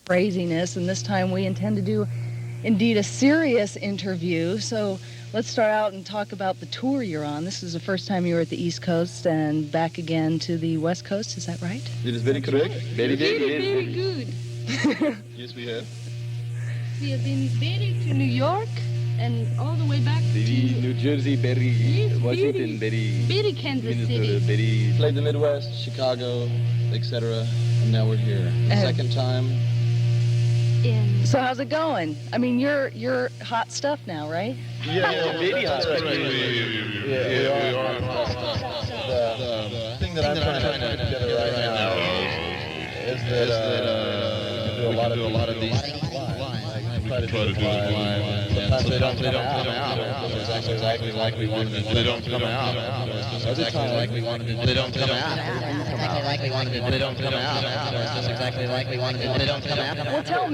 craziness, and this time we intend to do indeed a serious interview. So let's start out and talk about the tour you're on. This is the first time you were at the East Coast and back again to the West Coast. Is that right? It is very correct. Very good. Yes, we have. We have been very to New York and all the way back to New Jersey, Yes, Washington, very Kansas City. very. Played the Midwest, Chicago, etc. And now we're here. Second time. In So how's it going? I mean, you're hot stuff now, right? Yeah, very hot. that's right. We are. The thing that I'm trying to put together right now is that we can do a lot of these things live. Try to do it live. Sometimes they don't come out. It's exactly like we wanted to. They don't come out. Other times like we wanted to. They don't come out. Exactly like we wanted to. They don't come out. Just exactly like we wanted to. They don't come out. Well, tell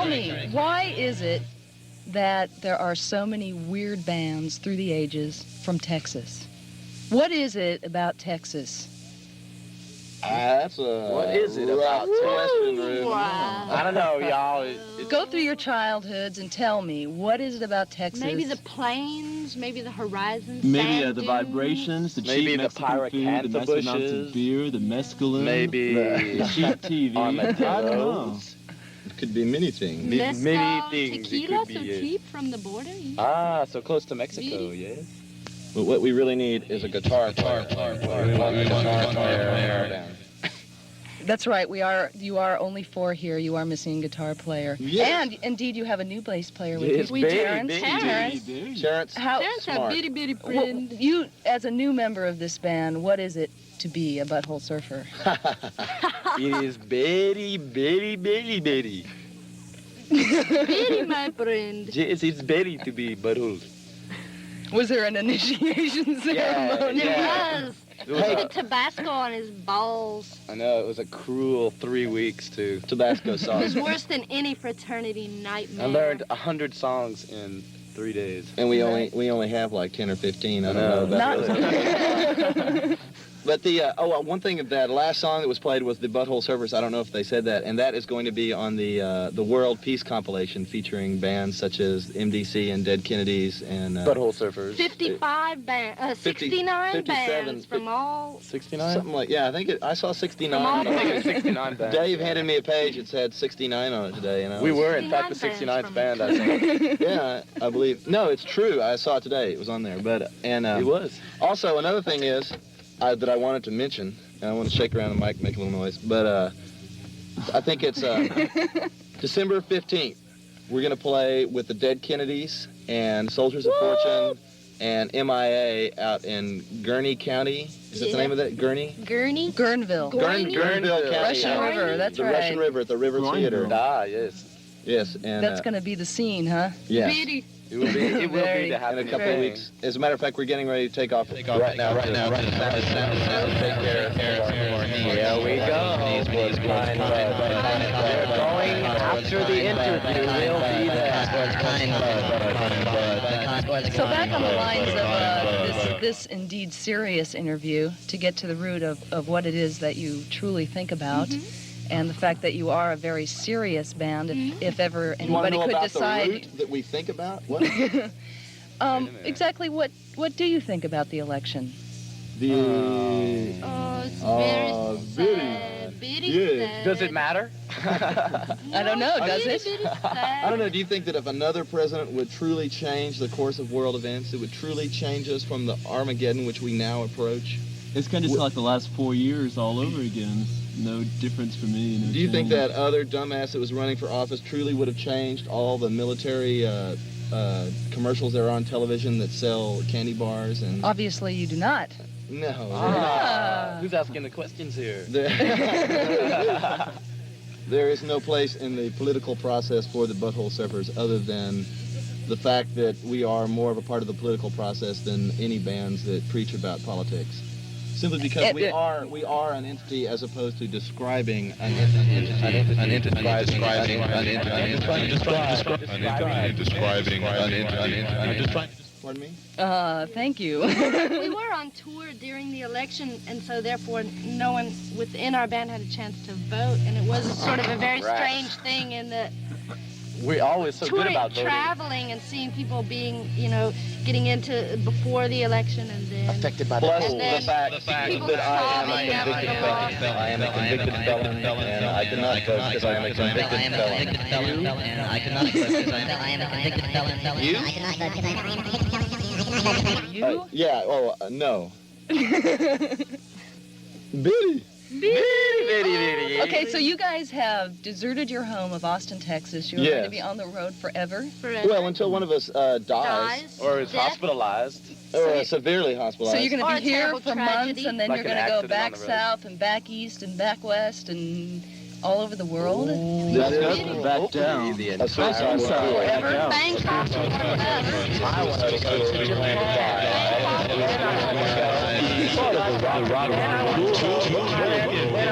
me, why is it that there are so many weird bands through the ages from Texas? What is it about Texas? That's a What is it about question, Ruben? Wow. I don't know, y'all. Go through your childhoods and tell me, what is it about Texas? Maybe the plains, maybe the horizons. Maybe sand the dunes. vibrations, the Maybe cheap the Mexican food, the pyracantha massive amounts bushes. of beer, the mescaline, Maybe the cheap TV. I don't know. armadillos. It could be many things. Mezcal, Many things it tequila, could be, so yes. cheap from the border. Ah, so close to Mexico, Really? yes. But what we really need is a guitar player. We want a guitar player. That's right. You are only four here. You are missing a guitar player. Yes. And indeed, you have a new bass player with Yes, you. baby, Terrence. baby. Terrence. Terrence, How? Parents are smart. bitty Well, friend. you, as a new member of this band, what is it to be a butthole surfer? It is very, very, very, very. Bitty, my friend. Yes, it's very to be butthole. Was there an initiation ceremony? Yeah. Yes. It was Put a- the Tabasco on his balls. I know, it was a cruel 3 weeks to Tabasco It sauce. was worse than any fraternity nightmare. I learned 100 songs in 3 days. And we only have like 10 or 15. I don't know. Not- But one thing of that last song that was played was the Butthole Surfers. I don't know if they said that, and that is going to be on the World Peace compilation featuring bands such as MDC and Dead Kennedys and Butthole Surfers. 59 57 bands from all. 69? something like I think I saw 69. From all I think it was 69 bands. Dave handed me a page that said 69 on it today, and We were, in fact, the 69 69th bands band, I think. yeah, I believe. No, it's true. I saw it today. It was on there. But It was. Also, another thing is that I wanted to mention, and I want to shake around the mic and make a little noise, but I think it's December 15th. We're going to play with the Dead Kennedys and Soldiers of Fortune and MIA out in Gurney County. Is that the name of that? Gurney? Gurney. Guerneville. Gurney? Gurneville County. Russian yeah. River, that's the right. Russian River at the River Gurneville. Theater. Ah, yes. Yes, and That's going to be the scene, huh? yeah. Bitty. It will be, it will Very- be to In happen a couple of weeks. As a matter of fact, we're getting ready to take off right now. Here we go. They're going after the interview. We'll be there. So back on the lines of this indeed serious interview, to get to the root of what it is that you truly think about, and the fact that you are a very serious band, if ever You want to anybody know could about decide. the route that we think about? What? Exactly what do you think about the election? Oh, it's very sad. Bitty Yeah. sad. Does it matter? I don't know, does it? Bitty sad. I don't know. Do you think that if another president would truly change the course of world events, it would truly change us from the Armageddon which we now approach? It's kind of just like the last 4 years all over again. No difference for me. No Do you think change. that other dumbass that was running for office truly would have changed all the military commercials that are on television that sell candy bars and? Obviously, you do not. No. Who's asking the questions here? There is no place in the political process for the Butthole Surfers other than the fact that we are more of a part of the political process than any bands that preach about politics. Simply because we are an entity as opposed to describing an entity. Pardon me? Thank you. We were on tour during the election, and so therefore no one within our band had a chance to vote, and it was sort of a very strange thing in the We're always so good touring, about voting. traveling and seeing people being, getting into before the election and then Affected by Plus And then the fact people that I am a sobbing after convicted the loss. felon. I am a convicted felon, and I cannot vote because I am a convicted felon. and I cannot vote because I am a convicted felon. You? I cannot vote because I am a convicted felon. You? Yeah, no. Biddy! Okay, so you guys have deserted your home of Austin, Texas. You're going Yes. to be on the road forever? forever. Well, until one of us dies, dies Or is death. hospitalized. or severely So hospitalized. you're going Or to a be here terrible for tragedy. months, and then Like you're an going to go accident on back the road. south and back east and back west and all over the world? Back up and back down. A suicide Suicide. tour. Forever? Yeah. Bangkok or whatever. I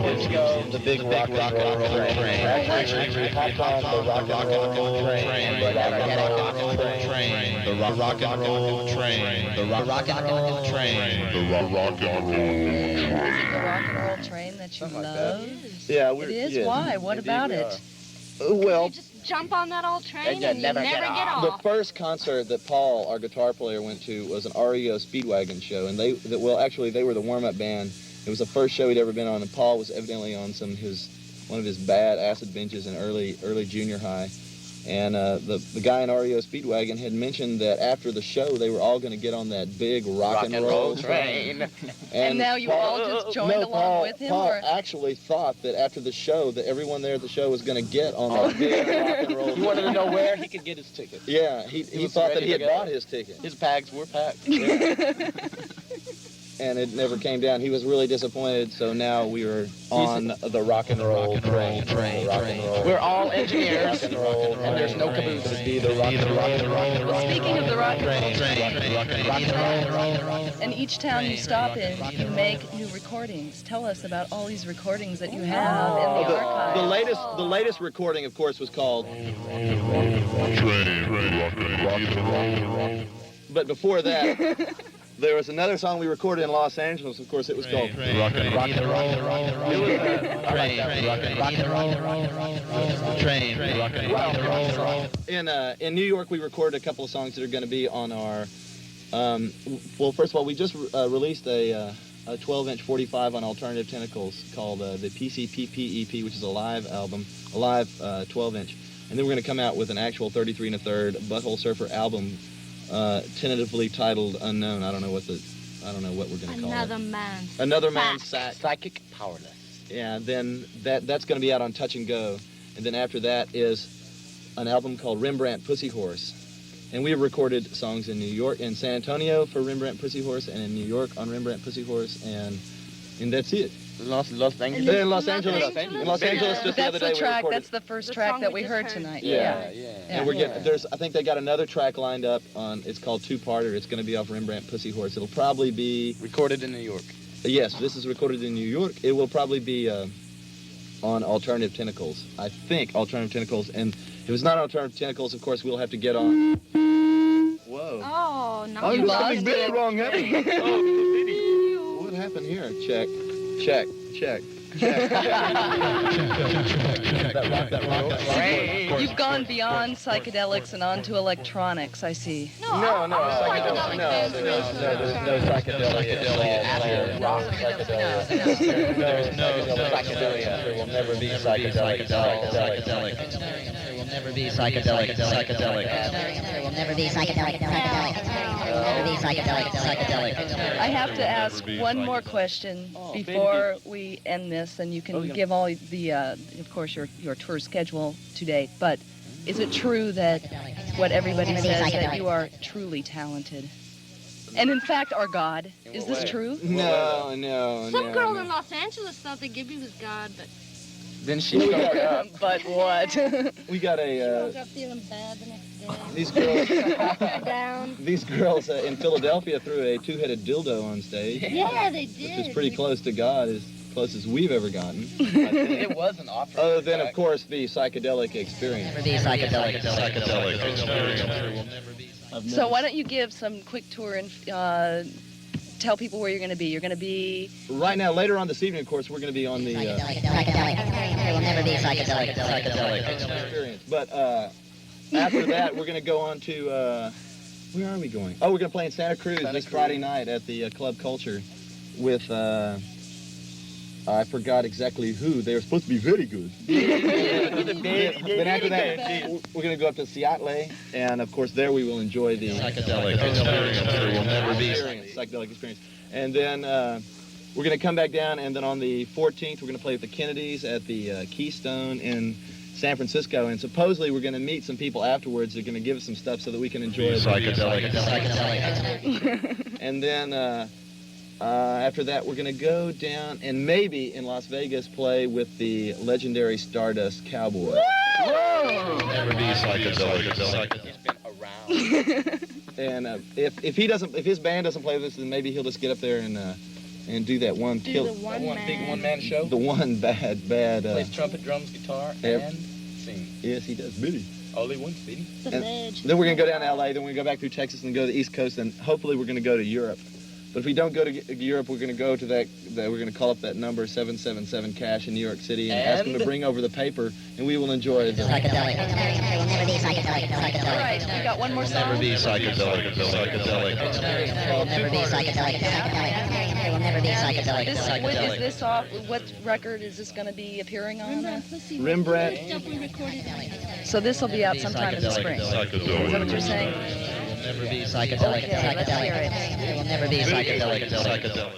want to go to the big rock and roll train. Actually, we hopped on the rock and roll train. The rock and roll train. The rock and roll train. The rock and roll train. The rock and roll train. The rock and roll train that you love? Yeah, It is? Why? What about it? Well, You just jump on that old train And you and you never never get get off. the off. first concert that Paul, our guitar player, went to was an REO Speedwagon show, and they were the warm-up band. It was the first show he'd ever been on, and Paul was evidently on one of his bad acid binges in early junior high. And the guy in REO Speedwagon had mentioned that after the show they were all going to get on that big rock and roll train. And now you all just joined along with him? Paul Or? actually thought that after the show that everyone there at the show was going to get on that big rock and roll. He wanted to know where he could get his ticket. Yeah, he was thought that ready he to had go. bought his ticket. His bags were packed. And it never came down. He was really disappointed, so now we are on the rock and roll train. Rock and roll. We're all engineers, Rock and roll and there's no train. caboose. It'd be the rock and roll. Speaking of the rock and roll, and each town you stop in, you make new recordings. Tell us about all these recordings that you have in the archive. The latest recording, of course, was called. But before that, there was another song we recorded in Los Angeles. Of course, it was called Rock and roll. In New York. We recorded a couple of songs that are going to be on our. Well, first of all, we just released a 12-inch 45 on Alternative Tentacles called the PCPP EP, which is a live album, a live 12-inch, and then we're going to come out with an actual 33 1/3 Butthole Surfer album. Tentatively titled Unknown. I don't know what we're going to call it. Another man's sack. Psychic powerless. Yeah, then that's going to be out on Touch and Go. And then after that is an album called Rembrandt Pussy Horse. And we have recorded songs in New York, in San Antonio for Rembrandt Pussy Horse, and in New York on Rembrandt Pussy Horse, and that's it. Los Angeles. In Los Angeles. In Los Angeles, just the other That's day the we track. recorded. That's the first The track song that we we just heard heard. tonight. Yeah. Yeah. And we're getting I think they got another track lined up on. It's called Two-Parter. It's going to be off Rembrandt Pussy Horse. It'll probably be Recorded in New York. yes. This is recorded in New York. It will probably be on Alternative Tentacles. I think Alternative Tentacles. And if it's not on Alternative Tentacles, of course we'll have to get on. Whoa! Oh, no. Oh, You there's lost something big it. wrong happening. What happened here? Check. You've gone beyond psychedelics and onto electronics, I see. No, psychedelic. No, there's no psychedelic. There's no psychedelia. There will never be psychedelic. There will never be psychedelic. There will never be psychedelic. There will never be psychedelic. I have to ask one more question before we end this, and you can give all the, of course, your tour schedule to date. But is it true that what everybody says that you are truly talented, and in fact are God? Is this true? No. Some girl in Los Angeles thought that Gibby was God, but Then she spoke up. But what? We got she a. woke up feeling bad the next day. These girls. Down. These girls in Philadelphia threw a two-headed dildo on stage, Yeah, they which did. is pretty close to God, as close as we've ever gotten. It was an offer. Other than, of course, the psychedelic experience. Never be psychedelic. Psychedelic experience. There will never be So why don't you give some quick tour and tell people where you're going to be. You're going to be... Right now, later on this evening, of course, we're going to be on the... Psychedelic. There will never be psychedelic experience. But after that, we're going to go on to... where are we going? Oh, we're going to play in Santa Cruz this Friday night at the Club Culture with... I forgot exactly who. They were supposed to be very good. Then after that, we're going to go up to Seattle, and of course there we will enjoy the psychedelic experience. There will never be psychedelic experience. And then we're going to come back down, and then on the 14th, we're going to play with the Kennedys at the Keystone in San Francisco, and supposedly we're going to meet some people afterwards. They're going to give us some stuff so that we can enjoy it. Psychedelic. And then after that, we're going to go down and maybe in Las Vegas play with the legendary Stardust Cowboy. Never be psychedelic. He's been around. And if his band doesn't play with us, then maybe he'll just get up there and do that one big one-man show. The one bad. Plays trumpet, drums, guitar, and sing. Yes, he does. Billy. Only one city. Then we're going to go down to LA. Then we're going to go back through Texas and go to the East Coast, and hopefully we're going to go to Europe. But if we don't go to Europe, we're going to go to that we're going to call up that number 777 cash in New York City and ask them to bring over the paper, and we will enjoy the psychedelic. There will never be psychedelic. All right, we got one more song. Never be psychedelic. There will never be psychedelic. There will never be psychedelic. Is this off? What record is this going to be appearing on? Rembrandt. So this will be out sometime in the spring. Is that what you're saying? Never be psychedelic. Okay, let's hear it. There will never be psychedelic.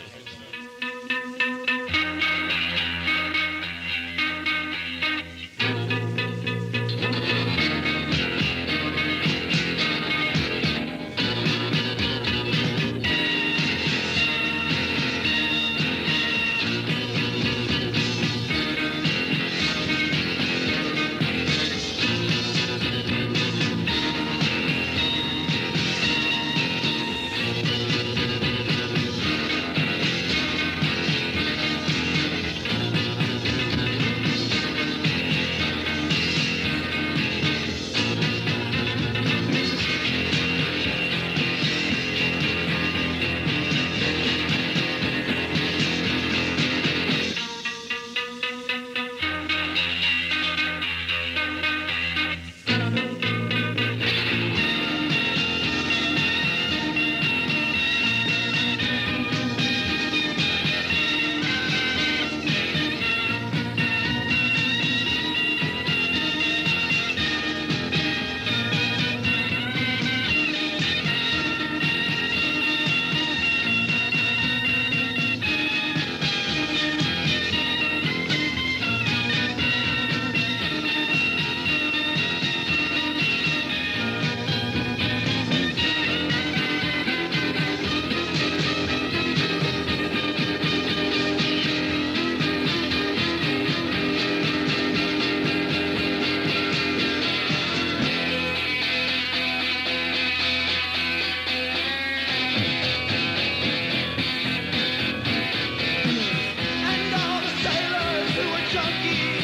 And all the sailors who were junkies